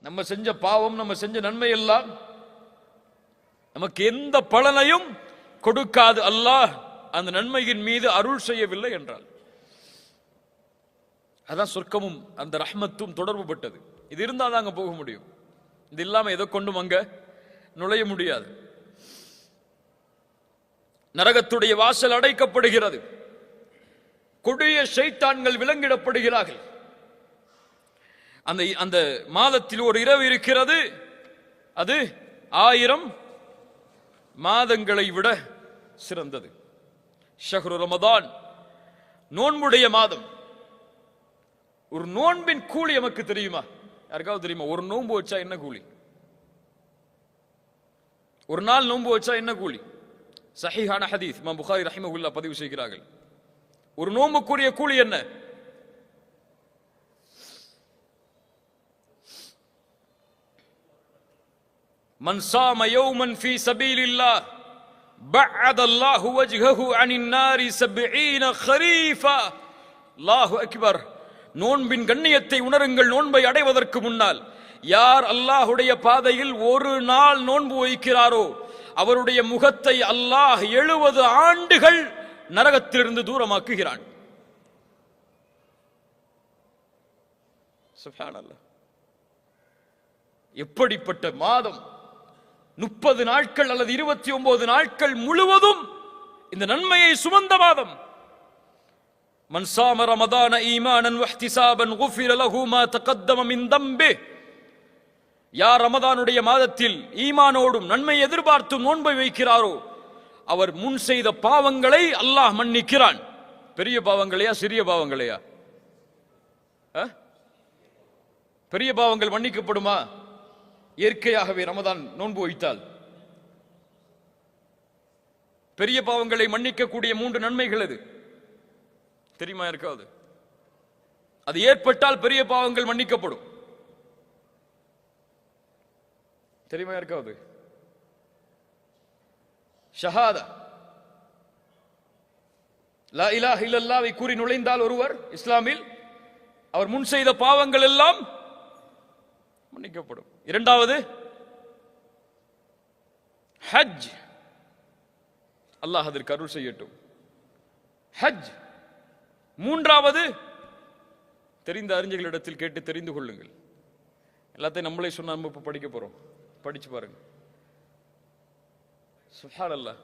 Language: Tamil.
நம்ம செஞ்ச பாவம், நம்ம செஞ்ச நன்மை எல்லாம் நமக்கு எந்த பலனையும் கொடுக்காது. அல்லாஹ் அந்த நன்மையின் மீது அருள் செய்யவில்லை என்றால் அதான் சொர்க்கமும் அந்த ரஹ்மத்தும் தொடர்பு பட்டது. இது இருந்தால் தான் அங்க போக முடியும். இது இல்லாம எதை கொண்டும் அங்க நுழைய முடியாது. நரகத்துடைய வாசல் அடைக்கப்படுகிறது. கொடிய ஷைத்தான்கள் விலங்கிடப்படுகிறார்கள். அந்த மாதத்தில் ஒரு இரவு இருக்கிறது, அது 1000 மாதங்களை விட சிறந்தது. ஷஹ்ரு ரமதான், நோன்புடைய மாதம். ஒரு நோன்பின் கூலி நமக்கு தெரியுமா? யாருக்காவது தெரியுமா? ஒரு நோன்பு வச்சா என்ன கூலி? ஒரு நாள் நோன்பு வச்சா என்ன கூலி? சஹீஹான ஹதீஸ் இமாம் புகாரி ரஹிமஹுல்லாஹ் பதிவு செய்கிறார்கள். ஒரு நோன்புக்குரிய கூலி என்ன? மன் ஸாம யௌமன் ஃபீ ஸபீலில்லாஹ் பஅதல்லாஹு வஜ்ஹஹு அனின் நாரி 70 கரீஃபா. அல்லாஹு அக்பர். நோன்பின் கண்ணியத்தை உணருங்கள். நோன்பை அடைவதற்கு முன்னால் யார் அல்லாஹுடைய பாதையில் ஒரு நாள் நோன்பு வைக்கிறாரோ அவருடைய முகத்தை அல்லாஹ் 70 ஆண்டுகள் நரகத்திலிருந்து தூரமாக்குகிறான். சுப்ஹானல்லாஹ். எப்படிப்பட்ட மாதம்! 30 நாட்கள் அல்லது 29 நாட்கள் முழுவதும் இந்த நன்மையை சுமந்த மாதம். மன் ஸாம ரமதான ஈமானன் வஹ்திஸாபன் குஃபிர லஹு மா தகத்தம மின் தம்பிஹ். யார் ரமதானுடைய மாதத்தில் ஈமானோடும் நன்மை எதிர்பார்த்தும் நோன்பை வைக்கிறாரோ அவர் முன் செய்த பாவங்களை அல்லாஹ் மன்னிக்கிறான். பெரிய பாவங்களையா சிறிய பாவங்களையா? பெரிய பாவங்கள் மன்னிக்கப்படுமா? இயற்கையாகவே ரமதான் நோன்பு வைத்தால் பெரிய பாவங்களை மன்னிக்கக்கூடிய 3 நன்மைகள் எது தெரியுமா? இருக்காது. அது ஏற்பட்டால் பெரிய பாவங்கள் மன்னிக்கப்படும். தெரியுமா? இருக்காது. ஷஹாதா, லா இலாஹ இல்லல்லாஹ்வை கூறி நுழைந்தால் ஒருவர் இஸ்லாமில் அவர் முன் செய்த பாவங்கள் எல்லாம் மன்னிக்கப்படும். இரண்டாவது ஹஜ். அல்லாஹ் அதற்கு அருள் செய்யட்டும். ஹஜ். மூன்றாவது தெரிந்த அறிஞர்களிடத்தில் கேட்டு தெரிந்து கொள்ளுங்கள். எல்லாத்தையும் நம்மளே சொன்னா நம்ம இப்ப படிக்க போறோம். படிச்சு பாருங்க. சுப்ஹானல்லாஹ்.